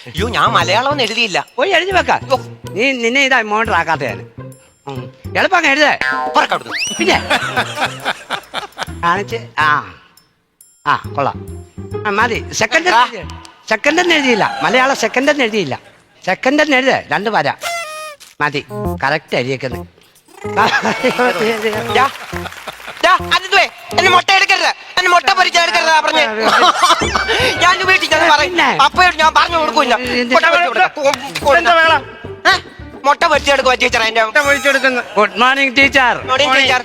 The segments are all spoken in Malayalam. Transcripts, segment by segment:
അയ്യോ ഞാൻ മലയാളം ഒന്നും എഴുതിയില്ല. പോയി എഴുതി വെക്കാം. നിന്നെ ഇതാ മോട്ടർ ആക്കാത്തയാണ്. എളുപ്പം എഴുതേ പിന്നെ കാണിച്ച്. കൊള്ളാം, മതി. സെക്കൻഡ് എന്ന് എഴുതിയില്ല, മലയാളം സെക്കൻഡ് എന്ന് എഴുതിയില്ല. സെക്കൻഡ് എന്ന് എഴുതേ, 2 വര മതി. കറക്റ്റ് എഴുതിയേക്കുന്നത്. എന്നെ മുട്ട എടുക്കരുത്, എന്നെ മുട്ട പൊരിച്ചെടുക്കരുത് പറഞ്ഞേ. ഞാൻ വീട്ടിൽ അപ്പയോട് ഞാൻ പറഞ്ഞു കൊടുക്കൂല. മുട്ട പൊരിച്ചെടുക്കുക teacher. Good morning teacher. Teacher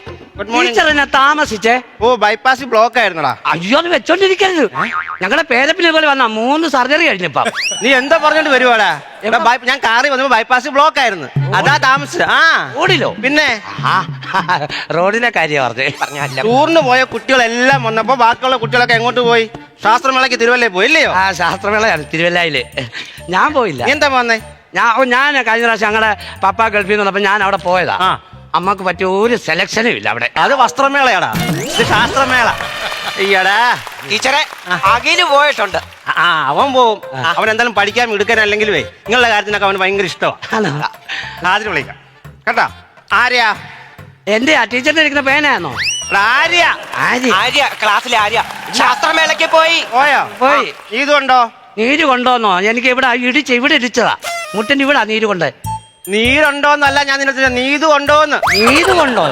ടീച്ചറിനെ താമസിച്ചേ. ഓ ബൈപ്പാസ് ബ്ലോക്ക് ആയിരുന്നടാ. അയ്യോ അത് വെച്ചോണ്ടിരിക്കരുത്. ഞങ്ങളുടെ പേരപ്പിനെ പോലെ വന്ന 3 സർജറി കഴിഞ്ഞപ്പോ. നീ എന്താ പറഞ്ഞോണ്ട് വരുവാടാ? ഞാൻ കാറി വന്നപ്പോ ബൈപ്പാസ് ബ്ലോക്ക് ആയിരുന്നു, അതാ താമസിച്ചത്. റോഡിലോ? പിന്നെ റോഡിലെ കാര്യം പറഞ്ഞല്ല. ടൂറിന് പോയ കുട്ടികളെല്ലാം വന്നപ്പോ ബാക്കിയുള്ള കുട്ടികളൊക്കെ എങ്ങോട്ട് പോയി? ശാസ്ത്രമേളക്ക് തിരുവല്ലയിൽ പോയി ഇല്ലയോ? ശാസ്ത്രമേളയാണ് തിരുവല്ലയില്. ഞാൻ പോയില്ല. എന്താ വന്നേ? ഞാൻ കഴിഞ്ഞ പ്രാവശ്യം ഞങ്ങളുടെ പപ്പ ഗൾഫിൽ നിന്ന് വന്നപ്പോ ഞാൻ അവിടെ പോയതാ. അമ്മക്ക് പറ്റിയ ഒരു സെലക്ഷനും ഇല്ല അവിടെ. അത് വസ്ത്രമേളയാടാ, ഇത് ശാസ്ത്രമേള. ഈയടാ ടീച്ചറെ അഖില് പോയിട്ടുണ്ട്. അവൻ പോവും. അവൻ എന്തായാലും പഠിക്കാൻ എടുക്കാൻ അല്ലെങ്കിൽ നിങ്ങളുടെ കാര്യത്തിനൊക്കെ അവന് ഭയങ്കര ഇഷ്ടമാണ്. ആദ്യം വിളിക്കാം കേട്ടാ. ആര്യ എന്റെ ടീച്ചറിന്റെ ഇരിക്കുന്ന പേനാന്നോ? ആര്യ ആര്യ ക്ലാസ്സിലെ ആര്യ ശാസ്ത്രമേളയ്ക്ക് പോയോ? പോയി. ഇതുണ്ടോ? നീര് കൊണ്ടോന്നോ? എനിക്ക് ഇവിടെ ഇവിടെ ഇടിച്ചതാ, മുട്ടിന്റെ ഇവിടെ നീര് കൊണ്ട്. നീരുണ്ടോന്നല്ല ഞാൻ നിന്നെ, നീതു കൊണ്ടോന്ന്. നീത് കൊണ്ടോ?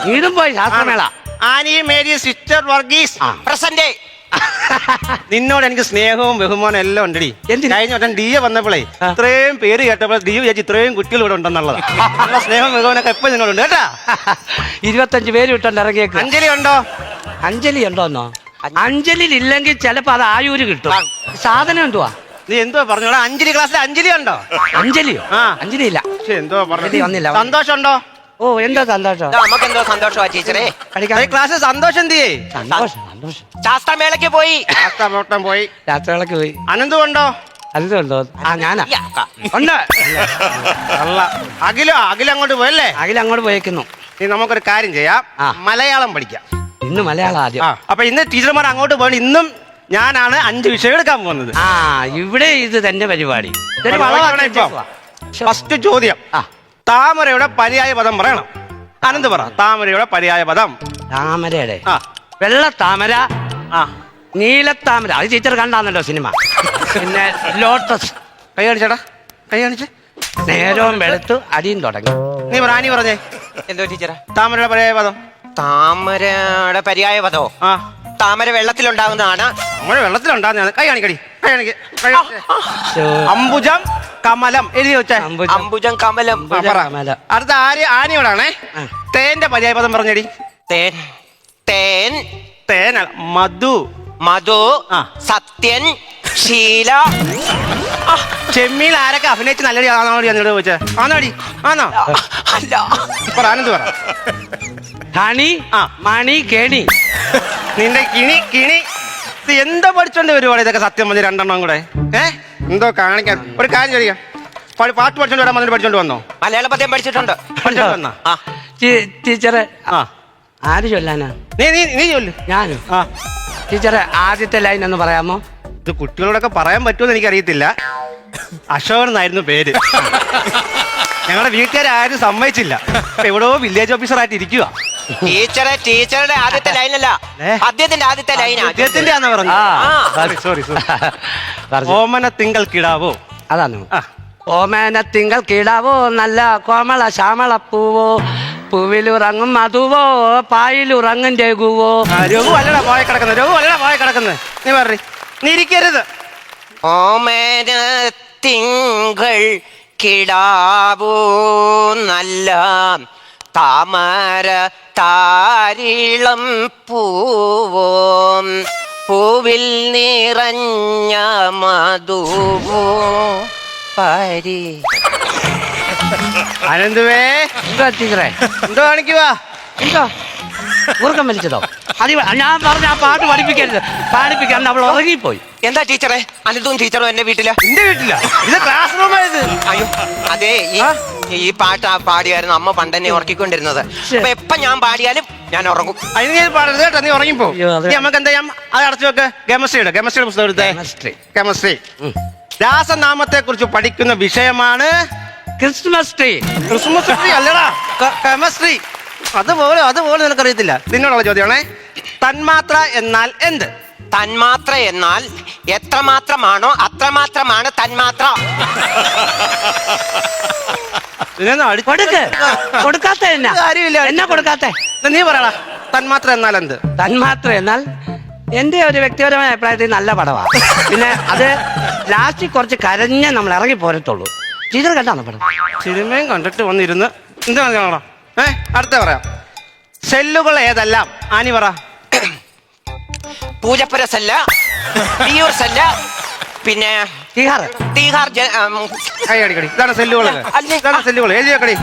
നീതും പോയി ശാസ്ത്രമേള. Annie Mary sister Varghese present. നിന്നോട് എനിക്ക് സ്നേഹവും ബഹുമാനം എല്ലാം ഉണ്ടടി. കഴിഞ്ഞ വട്ടം ഡി എ വന്നപ്പോഴേ ഇത്രയും പേര് കേട്ടപ്പോൾ ഡി വിചാരിച്ചു ഇത്രയും കുട്ടികൾ ഇവിടെ ഉണ്ടെന്നുള്ളത്. സ്നേഹവും ബഹുമാനൊക്കെ എപ്പോഴും നിങ്ങളുണ്ട് കേട്ടാ. 25 പേര് വിട്ടോണ്ട് ഇറങ്ങിയേക്ക്. അഞ്ജലി ഉണ്ടോ? അഞ്ജലി ഉണ്ടോന്നോ? അഞ്ജലി ഇല്ലെങ്കിൽ ചിലപ്പോ അത് ആയൂര് കിട്ടും. സാധനം എന്തുവാ? നീ എന്തോ പറഞ്ഞോടാ? അഞ്ജലി ക്ലാസ്സിൽ അഞ്ജലി ഉണ്ടോ? അഞ്ജലിയോ? അഞ്ജലി ഇല്ല. എന്തോ പറഞ്ഞു വന്നില്ല. സന്തോഷം ഉണ്ടോ? ഓ എന്തോ സന്തോഷം. നമുക്ക് എന്തോ സന്തോഷമാ ടീച്ചറെ. ക്ലാസ്സിൽ സന്തോഷം എന്തിയേ? സന്തോഷം. ശാസ്ത്രമേളയ്ക്ക് പോയി. പോയി. രാത്രികളൊക്കെ പോയി. അനന്തും ഉണ്ടോ? അനന്തുണ്ടോ? ഞാനാ ഉണ്ട്. അഖില അങ്ങോട്ട് പോയല്ലേ? അഖില അങ്ങോട്ട് പോയേക്കുന്നു. നീ നമുക്കൊരു കാര്യം ചെയ്യാം, മലയാളം പഠിക്കാം. ഇന്ന് മലയാളം ആദ്യം. അപ്പൊ ഇന്ന് ടീച്ചർമാർ അങ്ങോട്ട് പോകണം. ഇന്നും ഞാനാണ് 5 വിഷയം എടുക്കാൻ പോകുന്നത്. ഇവിടെ ഇത് തന്നെ പരിപാടി. ഫസ്റ്റ് ചോദ്യം, താമരയുടെ പര്യായ പദം പറയണം. അനന്ത് പറ താമരയുടെ പര്യായ പദം. താമരയുടെ വെള്ളത്താമര, നീലത്താമര. അത് ടീച്ചർ കണ്ടാന്നല്ലോ സിനിമ. പിന്നെ ലോട്ടസ്. കൈ കാണിച്ചേടാ, കൈ കാണിച്ച്. നേരവും വെളുത്തു അടിയും തുടങ്ങി. നീ പറ, നീ പറഞ്ഞേ. എന്തോ ടീച്ചറെ? താമരയുടെ പര്യായ പദം. താമരയുടെ പര്യായ പദോ? താമര വെള്ളത്തിലുണ്ടാകുന്നതാണ്. താമര വെള്ളത്തിലുണ്ടാകുന്നതാണ്. കൈ കാണിക്കടി, കൈ കാണിക്ക. അംബുജം കമലം എഴുതി വെച്ചേ. അംബുജം കമലം. അടുത്ത ആനയോടാണേ. തേന്റെ പര്യായ പദം പറഞ്ഞടി. തേൻ. തേൻ. തേന. മധു. മധു. സത്യൻ. ശീല. ചെമ്മീൽ ആരൊക്കെ അഭിനയിച്ച് നല്ലടി ആണോടി എന്നോട് ചോദിച്ചേ? ആണോടി? ആണോ? അല്ല. പറ ആനന്ദ് പറ. ഹണി, മണി, കെണി. നിന്റെ കിണി. എന്താ പഠിച്ചോണ്ട് വരുവാണ് ഇതൊക്കെ? സത്യം പറഞ്ഞ 2 എണ്ണം കൂടെ എന്തോ കാണിക്കാൻ. ഒരു കാര്യം ചോദിക്കാം, പാട്ട് പഠിച്ചോണ്ട് വരാൻ വന്നിട്ട് പഠിച്ചോണ്ട് വന്നോ? മലയാള പദ്യം പഠിച്ചിട്ടുണ്ട്. ടീച്ചറെ ആര് ചൊല്ലാനാ? നീ ചൊല്ലു. ഞാനും. ടീച്ചറെ ആദ്യത്തെ ലൈൻ ഒന്ന് പറയാമോ? ഇത് കുട്ടികളോടൊക്കെ പറയാൻ പറ്റുമെന്ന് എനിക്കറിയത്തില്ല. അശോകൻ എന്നായിരുന്നു പേര്. ഞങ്ങളുടെ വീട്ടുകാരും സമ്മതിച്ചില്ല. എവിടെയോ വില്ലേജ് ഓഫീസറായിട്ട് ഇരിക്കുക. ടീച്ചറുടെ ആദ്യത്തെ ലൈനല്ല, പദ്യത്തിന്റെ ആദ്യത്തെ ലൈനാ. പദ്യത്തിന്റെ ആണെന്ന് പറഞ്ഞു. സോറി. ഓമന തിങ്കൾ കിടാവോ? അതാണ്. ഓമന തിങ്കൾ കിടാവോ, നല്ല കോമള ശ്യാമള പൂവോ, പൂവിലുറങ്ങും മധുവോ, പായിലുറങ്ങും രഘുവോ. രഘു അല്ലടാ പോയ കിടക്കുന്നത്. നീ പറ, നീ ഇരിക്കരുത്. ഓമന തിങ്കൾ കിടാവോ, നല്ല താമര താരിളം പൂവോ, പൂവിൽ നിറഞ്ഞ മധുവോ പരി. അനന്തുവേ ടീച്ചറെ എന്തോ കാണിക്കുവാ? എന്തോ ഊർക്കം വലിച്ചതോ? ഞാൻ പറഞ്ഞ ആ പാട്ട് പാടിപ്പിക്കാൻ അവൾ ഉറങ്ങിപ്പോയി. എന്താ ടീച്ചറെ? അനന്തും ടീച്ചറും എന്റെ വീട്ടില. എന്റെ വീട്ടില? ഇത് ക്ലാസ് റൂമായത്. അയ്യോ അതെ, ഈ പാട്ട് പാടിയായിരുന്നു അമ്മ പണ്ടെന്നെ ഉറക്കിക്കൊണ്ടിരുന്നത്. അപ്പൊ എപ്പൊ ഞാൻ പാടിയാലും ഞാൻ ഉറങ്ങും. അതിന് ഞാൻ പാടരുത് കേട്ടോ, നീ ഉറങ്ങിപ്പോ. നമുക്ക് എന്താ ചെയ്യാം, അത് അടച്ചു വെക്ക്. കെമിസ്ട്രിയുടെ പുസ്തകം എടുത്തേ. കെമിസ്ട്രി രാസനാമത്തെ കുറിച്ച് പഠിക്കുന്ന വിഷയമാണ് ക്രിസ്മസ് ട്രീ. ക്രിസ്മസ് ട്രീ അല്ലടാ, കെമിസ്ട്രി. അതുപോലെ നിനക്കറിയത്തില്ല. നിന്നോടുള്ള ചോദ്യമാണേ. തന്മാത്ര എന്നാൽ എന്ത്? തന്മാത്ര എന്നാൽ എത്രമാത്രമാണോ അത്രമാത്രമാണ് തന്മാത്ര. കൊടുക്കാത്ത കാര്യമില്ല. എന്നാ കൊടുക്കാത്ത? നീ പറയടാ, തന്മാത്ര എന്നാൽ എന്ത്? തന്മാത്ര എന്നാൽ എന്റെ ഒരു വ്യക്തിപരമായ അഭിപ്രായത്തിൽ നല്ല പടമാണ്. പിന്നെ അത് ലാസ്റ്റിൽ കുറച്ച് കരഞ്ഞേ നമ്മൾ ഇറങ്ങി പോരത്തുള്ളൂ. ടീച്ചർ കണ്ടാണ് പടം? സിനിമയും കണ്ടിട്ട് വന്നിരുന്ന് എന്താ കാണാം. അടുത്ത പറയാം. സെല്ലുകൾ ഏതെല്ലാം? ആനി പറ. പൂജപ്പുര സെല്ല, തിയൂർ സെല്ല, പിന്നെ തീഹാർ. അടിക്കടി. ഇതാണ് സെല്ലുകൾ. ഇതാണ് സെല്ലുകൾ. എഴുതിയക്കടി.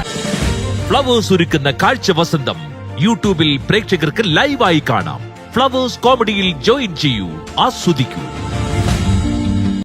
ഫ്ലവേഴ്സ് ഒരുക്കുന്ന കാഴ്ച വസന്തം യൂട്യൂബിൽ പ്രേക്ഷകർക്ക് ലൈവായി കാണാം. ഫ്ലവേഴ്സ് കോമഡിയിൽ ജോയിൻ ചെയ്യൂ, ആസ്വദിക്കൂ.